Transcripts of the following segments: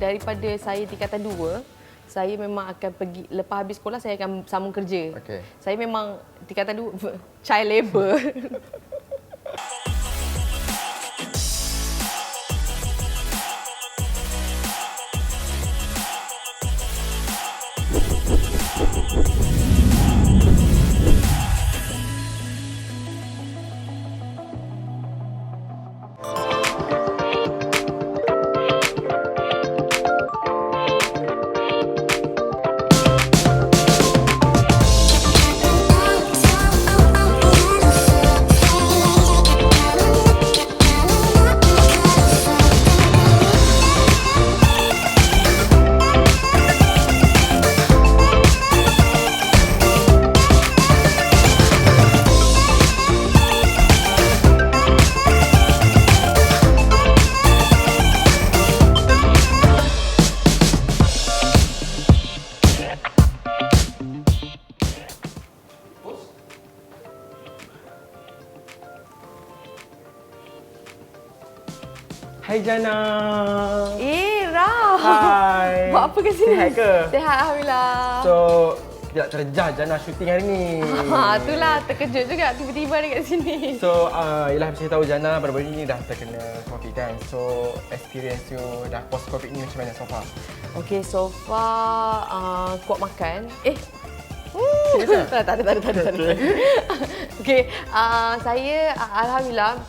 daripada saya tingkatan 2, saya memang akan pergi, lepas habis sekolah saya akan sambung kerja. Okey. Saya memang tingkatan 2 child labour. Hai Jana. Rah. Hai. Buat apa kat sini? Sihat ke? Sihat, Alhamdulillah. So, tidak terjah Jana syuting hari ni. Itulah terkejut juga tiba-tiba ada kat sini. So, ialah saya tahu Jana baru-baru ni dah terkena COVID kan. So, experience you dah post COVID ni macam mana so far? Okey, so far kuat makan. Serius Tak ada. Okey, saya Alhamdulillah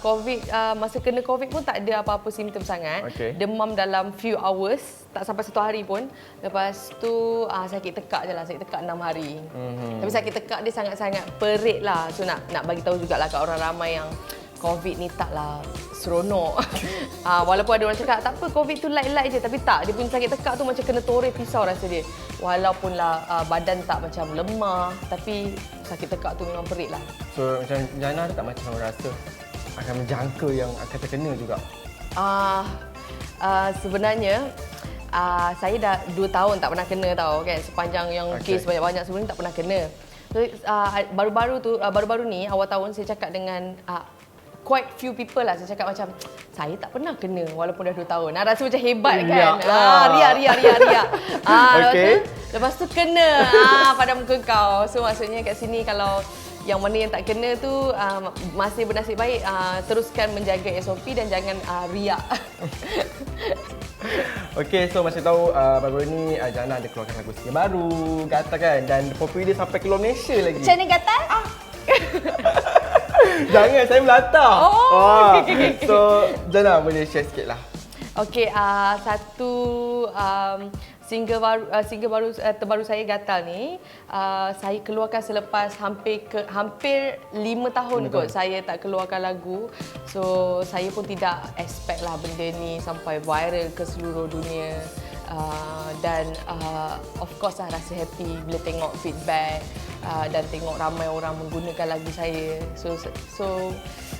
masa kena COVID pun tak ada apa-apa simptom sangat. Okey. Demam dalam few hours, tak sampai 1 hari pun. Lepas tu sakit tekak je lah, sakit tekak 6 hari. Tapi sakit tekak dia sangat-sangat perit lah. So nak bagi tahu jugalah kat orang ramai yang COVID ni taklah seronok. Walaupun ada orang cakap, tak apa COVID tu light-light je. Tapi tak, dia punya sakit tekak tu macam kena toreh pisau rasa dia. Walaupunlah badan tak macam lemah, tapi sakit tekak tu memang perit lah. So, macam Jana ada tak macam rasa akan menjangka yang akan terkena juga? Sebenarnya, saya dah 2 tahun tak pernah kena tau kan. Sepanjang yang kes banyak-banyak sebelum ni tak pernah kena. So, baru-baru ni awal tahun saya cakap dengan quite few people lah, saya cakap macam saya tak pernah kena walaupun dah 2 tahun. Rasa macam hebat kan. Riak. Lepas tu kena pada muka kau. So maksudnya kat sini kalau yang mana yang tak kena tu masih bernasib baik, teruskan menjaga SOP dan jangan riak. Okey, so masih tahu baru-baru ni Jana ada keluarkan lagu single baru, Gatal kan, dan popular dia sampai ke luar Malaysia lagi. Macam ni Gatal? Jangan, saya melantah. Okay. So, Jana boleh share sikit lah. Okey, satu single terbaru saya Gatal ni saya keluarkan selepas hampir 5 tahun kot saya tak keluarkan lagu. So saya pun tidak expect lah benda ni sampai viral ke seluruh dunia. Dan of course lah rasa happy bila tengok feedback dan tengok ramai orang menggunakan lagu saya. So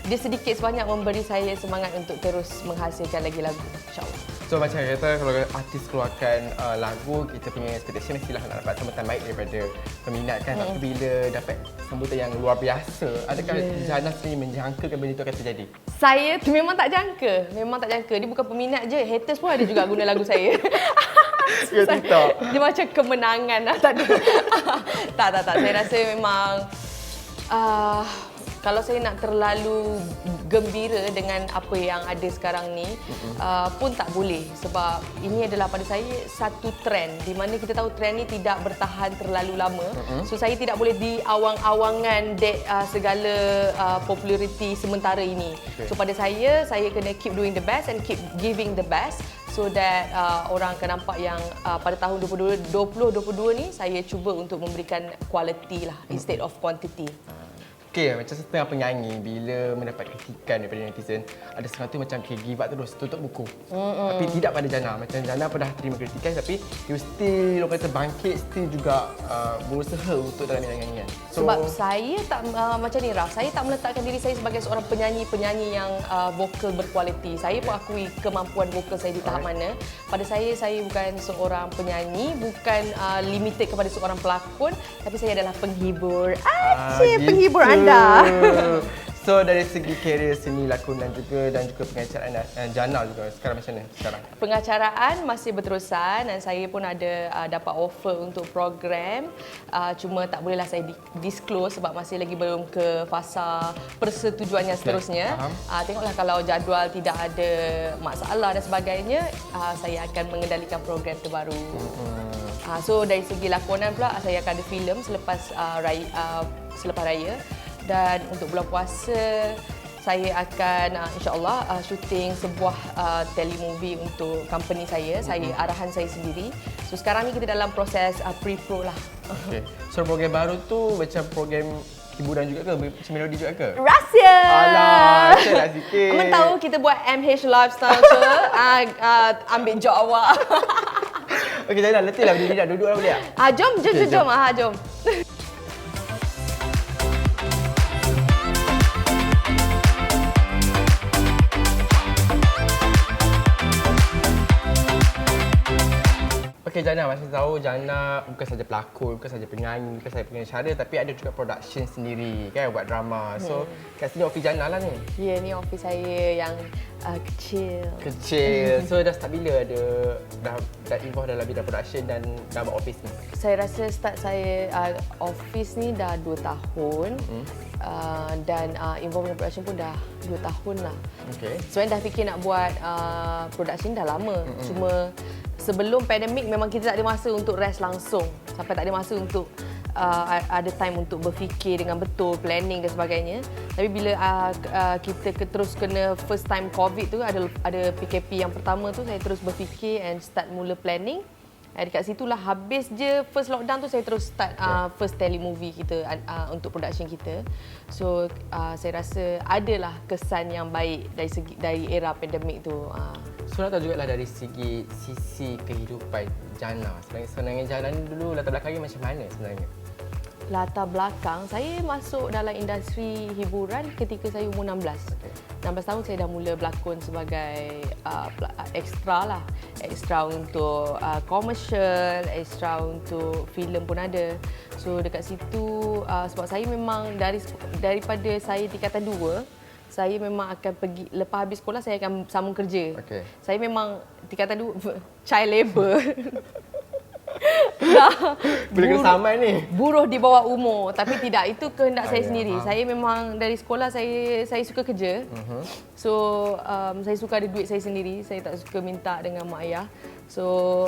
dia sedikit sebanyak memberi saya semangat untuk terus menghasilkan lagi lagu, insyaAllah. So macam kata kalau artis keluarkan lagu, kita punya expectation mestilah nak dapat sambutan baik daripada peminat kan. Tapi bila dapat sambutan yang luar biasa, adakah Jana sendiri menjangkakan benda itu akan terjadi? Saya memang tak jangka. Dia bukan peminat je, haters pun ada juga guna lagu saya. Dia macam kemenangan lah. Tak. Saya rasa memang kalau saya nak terlalu gembira dengan apa yang ada sekarang ni pun tak boleh, sebab ini adalah pada saya satu trend di mana kita tahu trend ni tidak bertahan terlalu lama. So saya tidak boleh diawang-awangan segala populariti sementara ini. So pada saya kena keep doing the best and keep giving the best, so that orang akan nampak yang pada tahun 2022 ni saya cuba untuk memberikan quality lah instead of quantity. Okey, macam setengah penyanyi bila mendapat kritikan daripada netizen, ada setengah tu macam give up terus, tutup buku. Tapi tidak pada Jana. Macam Jana pernah terima kritikan tapi you still, orang kata bangkit, still juga berusaha untuk dalam nyanyian. So, sebab saya tak macam ni Raf, saya tak meletakkan diri saya sebagai seorang penyanyi yang vokal berkualiti. Saya pun akui kemampuan vokal saya di tahap mana. Pada saya bukan seorang penyanyi, bukan limited kepada seorang pelakon, tapi saya adalah penghibur. Penghibur anda. So dari segi karier seni lakonan juga dan juga pengacaraan Jana juga sekarang macam mana sekarang? Pengacaraan masih berterusan dan saya pun ada dapat offer untuk program. Cuma tak bolehlah saya disclose sebab masih lagi belum ke fasa persetujuan yang seterusnya. Tengoklah kalau jadual tidak ada masalah dan sebagainya, saya akan mengendalikan program terbaru. So dari segi lakonan pula saya akan ada filem selepas raya. Dan untuk bulan puasa saya akan insya-Allah syuting sebuah telemovie untuk company saya. Arahan saya sendiri. So sekarang ni kita dalam proses pre-pro lah. Okay. So program baru tu macam program hiburan juga ke? Macam melodi juga ke? Rahsia. Alah, share lah sikit. Aman tahu kita buat MH Lifestyle ke? Ambil job awak. Okey, jangan letih lah berdiri dah. Duduk lah boleh tak? Jom. Jom. Okey, Jana, masih tahu Jana bukan saja pelakon, bukan saja penyanyi, bukan saja pengacara tapi ada juga production sendiri kan, buat drama. So, kat sini office Jana lah ni. Ya, ni office saya yang kecil. Kecil. So, dah start bila ada dah involve dalam bidang production dan dah buat office ni? Saya rasa start saya office ni dah 2 tahun. Dan involved in production pun dah 2 tahun lah. Okay. Sebenarnya dah fikir nak buat production dah lama. Cuma sebelum pandemik memang kita tak ada masa untuk rest langsung. Sampai tak ada masa untuk ada time untuk berfikir dengan betul, planning dan sebagainya. Tapi bila kita terus kena first time COVID tu, ada PKP yang pertama tu, saya terus berfikir and start mula planning. Dekat situlah habis je first lockdown tu saya terus start first telemovie kita untuk production kita. So saya rasa adalah kesan yang baik dari era pandemik tu. So nak tahu jugalah dari sisi kehidupan Jana. Sebenarnya Jana ni dulu latar belakangnya macam mana sebenarnya? Latar belakang, saya masuk dalam industri hiburan ketika saya umur 16. 16 tahun saya dah mula berlakon sebagai extra lah. Extra untuk komersial, extra untuk filem pun ada. So dekat situ sebab saya memang daripada saya tingkatan 2, saya memang akan pergi, lepas habis sekolah saya akan sambung kerja. Okay. Saya memang tingkatan 2 child labour. Dah Boleh kena saman ni. Buruh di bawah umur, tapi tidak, itu kehendak saya sendiri. Saya memang dari sekolah saya suka kerja. So saya suka ada duit saya sendiri. Saya tak suka minta dengan mak ayah. So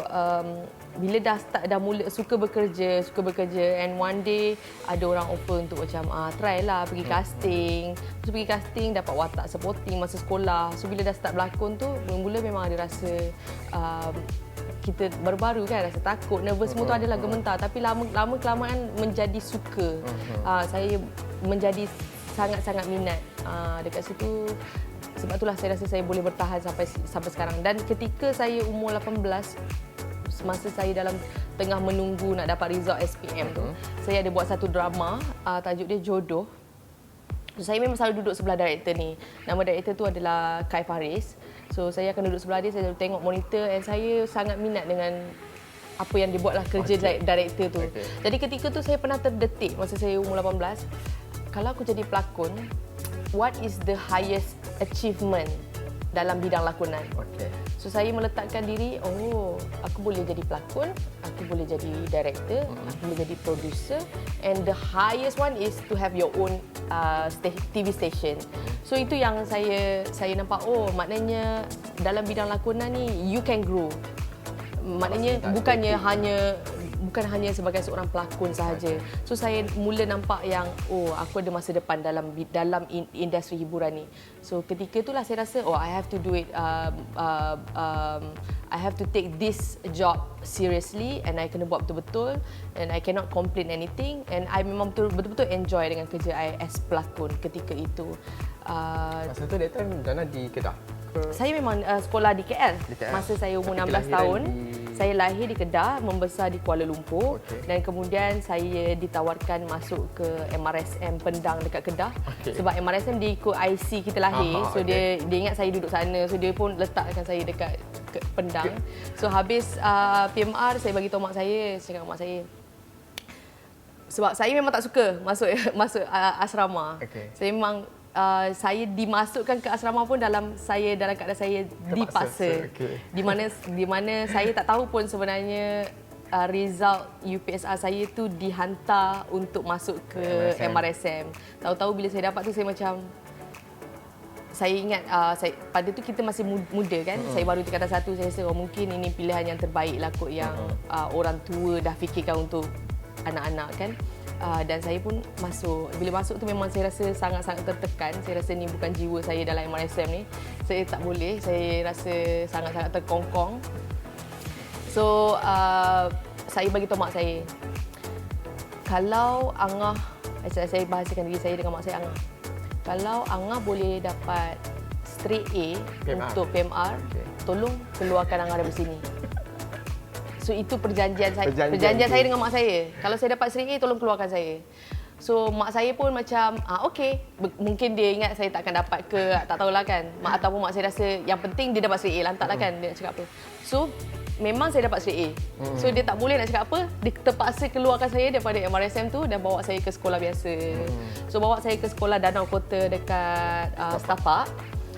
bila dah mula suka bekerja and one day ada orang offer untuk macam try lah pergi casting. Terus pergi casting dapat watak supporting masa sekolah. So bila dah start berlakon tu, mula memang ada rasa kita baru-baru kan, rasa takut, nervous, semua tu adalah gementar. Tapi lama kelamaan menjadi suka. Saya menjadi sangat-sangat minat dekat situ. Sebab itulah saya rasa saya boleh bertahan sampai sekarang. Dan ketika saya umur 18, semasa saya dalam tengah menunggu nak dapat result SPM tu, saya ada buat satu drama, tajuk dia Jodoh. So, saya memang selalu duduk sebelah director ni. Nama director tu adalah Kai Faris. So saya akan duduk sebelah dia, saya tengok monitor and saya sangat minat dengan apa yang dia buatlah kerja director tu. Jadi ketika tu saya pernah terdetik masa saya umur 18, kalau aku jadi pelakon, what is the highest achievement dalam bidang lakonan? So saya meletakkan diri, aku boleh jadi pelakon, aku boleh jadi director, aku boleh jadi producer, and the highest one is to have your own TV station. So itu yang saya nampak, maknanya dalam bidang lakonan ni you can grow. Maknanya bukan hanya sebagai seorang pelakon sahaja. So saya mula nampak yang aku ada masa depan dalam industri hiburan ni. So ketika itulah saya rasa I have to do it, I have to take this job seriously and I kena buat betul-betul and I cannot complain anything and I memang betul-betul enjoy dengan kerja I as pelakon ketika itu. Masa tu that time Jana di Kedah? Saya memang sekolah di KL. Masa saya umur 16 tahun. Saya lahir di Kedah, membesar di Kuala Lumpur dan kemudian saya ditawarkan masuk ke MRSM Pendang dekat Kedah. Sebab MRSM dia ikut IC kita lahir. So dia ingat saya duduk sana. So dia pun letakkan saya dekat Pendang. So habis PMR saya bagi tahu mak saya cakap mak saya, sebab saya memang tak suka masuk asrama. Saya memang saya dimasukkan ke asrama pun dalam keadaan saya dipaksa. Okay. Di mana saya tak tahu pun sebenarnya result UPSR saya tu dihantar untuk masuk ke MRSM. Tahu-tahu bila saya dapat tu saya macam, saya ingat pada tu kita masih muda kan. Saya baru tingkatan 1, saya rasa mungkin ini pilihan yang terbaik lah kot yang orang tua dah fikirkan untuk anak-anak kan. Dan saya pun masuk. Bila masuk tu memang saya rasa sangat-sangat tertekan. Saya rasa ni bukan jiwa saya dalam MRSM ni. Saya tak boleh. Saya rasa sangat-sangat terkongkong. So, saya bagi tahu mak saya, kalau Angah, saya bahasakan diri saya dengan mak saya, Angah, kalau Angah boleh dapat straight A untuk PMR, tolong keluarkan Angah dari sini. So itu perjanjian saya dengan mak saya. Kalau saya dapat straight A, tolong keluarkan saya. So mak saya pun macam, okey. Mungkin dia ingat saya tak akan dapat ke, tak tahulah kan. Ataupun mak saya rasa yang penting dia dapat straight A, lantaklah kan dia nak cakap apa. So memang saya dapat straight A. So dia tak boleh nak cakap apa, dia terpaksa keluarkan saya daripada MRSM tu dan bawa saya ke sekolah biasa. So bawa saya ke sekolah Danau Kota dekat Setapak.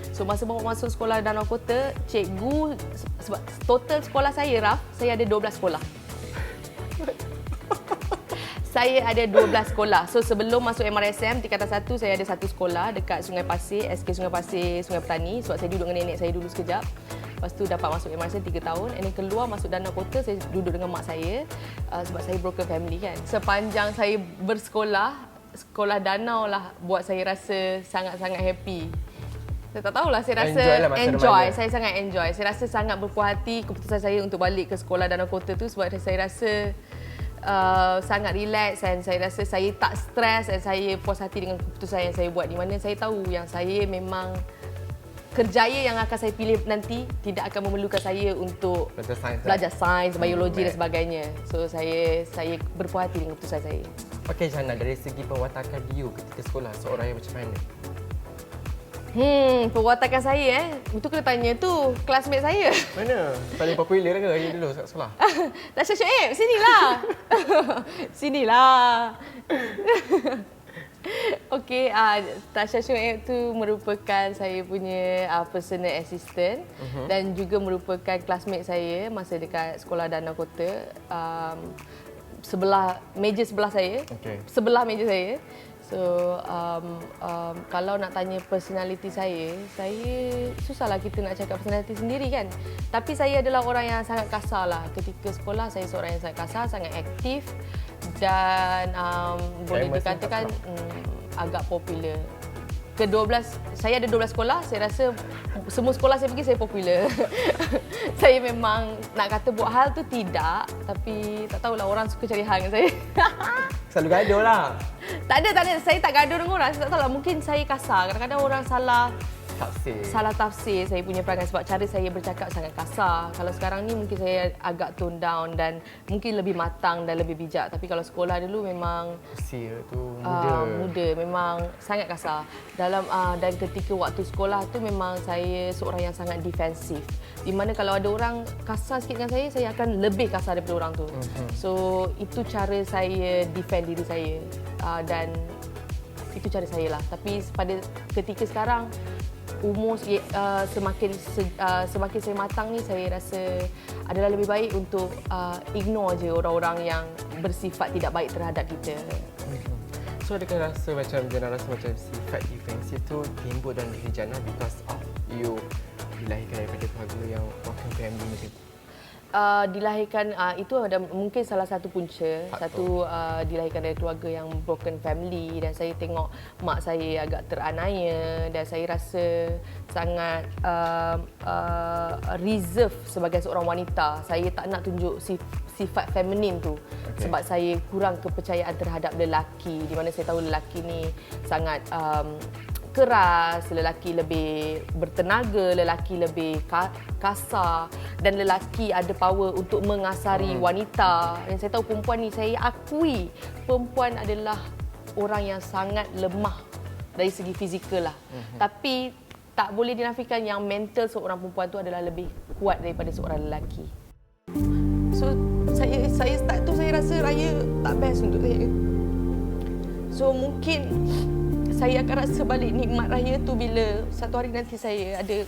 So masa bawa masuk sekolah Danau Kota, cikgu, sebab total sekolah saya, Raf, saya ada 12 sekolah. Saya ada 12 sekolah. So sebelum masuk MRSM tingkatan 1, saya ada 1 sekolah dekat Sungai Pasir, SK Sungai Pasir, Sungai Petani, sebab saya duduk dengan nenek saya dulu sekejap. Lepas tu dapat masuk MRSM 3 tahun. And then keluar masuk Danau Kota, saya duduk dengan mak saya sebab saya broken family kan. Sepanjang saya bersekolah, sekolah Danau lah buat saya rasa sangat-sangat happy. Saya tak tahulah, saya rasa enjoy. Saya sangat enjoy. Saya rasa sangat berpuas hati keputusan saya untuk balik ke sekolah Danau Kota tu sebab saya rasa sangat relax dan saya rasa saya tak stres dan saya puas hati dengan keputusan yang saya buat, di mana saya tahu yang saya memang kerjaya yang akan saya pilih nanti tidak akan memerlukan saya untuk belajar sains, biologi dan sebagainya. So saya berpuas hati dengan keputusan saya. Okey Jana, dari segi perwatakan you ketika sekolah, seorang yang macam mana? Perwatakan saya itu kena tanya tu classmate saya. Mana? Paling popular ke hari dulu kat sekolah? Tasha Shoaib, sinilah. Sinilah. Okey, Tasha Shoaib tu merupakan saya punya personal assistant dan juga merupakan classmate saya masa dekat sekolah Danau Kota. Meja sebelah saya. Okay. Sebelah meja saya. So, kalau nak tanya personality saya susahlah kita nak cakap personality sendiri kan. Tapi saya adalah orang yang sangat kasar lah. Ketika sekolah, saya seorang yang sangat kasar, sangat aktif dan boleh dikatakan agak popular. Saya ada 12 sekolah, saya rasa semua sekolah saya pergi saya popular. Saya memang nak kata buat hal tu tidak, tapi tak tahulah orang suka cari hal dengan saya. Selalu gaduh lah. Tak ada. Saya tak gaduh dengan orang. Saya tak tahulah, mungkin saya kasar. Kadang-kadang orang salah tafsir saya punya perangai sebab cara saya bercakap sangat kasar. Kalau sekarang ni mungkin saya agak tone down dan mungkin lebih matang dan lebih bijak. Tapi kalau sekolah dulu memang usia tu muda, memang sangat kasar. Dan ketika waktu sekolah tu memang saya seorang yang sangat defensif. Di mana kalau ada orang kasar sikit dengan saya akan lebih kasar daripada orang tu. So itu cara saya defend diri saya dan itu cara saya lah. Tapi pada ketika sekarang umur semakin saya matang ni, saya rasa adalah lebih baik untuk ignore je orang-orang yang bersifat tidak baik terhadap kita. So adakah rasa macam Jana rasa macam sifat defensif tu timbul dalam diri Jana because of you dilahirkan daripada keluarga yang broken family macam tu? Dilahirkan itu ada mungkin salah satu punca. Dilahirkan dari keluarga yang broken family dan saya tengok mak saya agak teraniaya dan saya rasa sangat reserve sebagai seorang wanita. Saya tak nak tunjuk sifat feminin tu sebab saya kurang kepercayaan terhadap lelaki, di mana saya tahu lelaki ni sangat keras, lelaki lebih bertenaga, lelaki lebih kasar dan lelaki ada power untuk mengasari wanita. Yang saya tahu perempuan ni, saya akui perempuan adalah orang yang sangat lemah dari segi fizikal lah. Tapi tak boleh dinafikan yang mental seorang perempuan tu adalah lebih kuat daripada seorang lelaki. So saya start tu saya rasa raya tak best untuk saya. So mungkin saya akan rasa balik nikmat raya tu bila satu hari nanti saya ada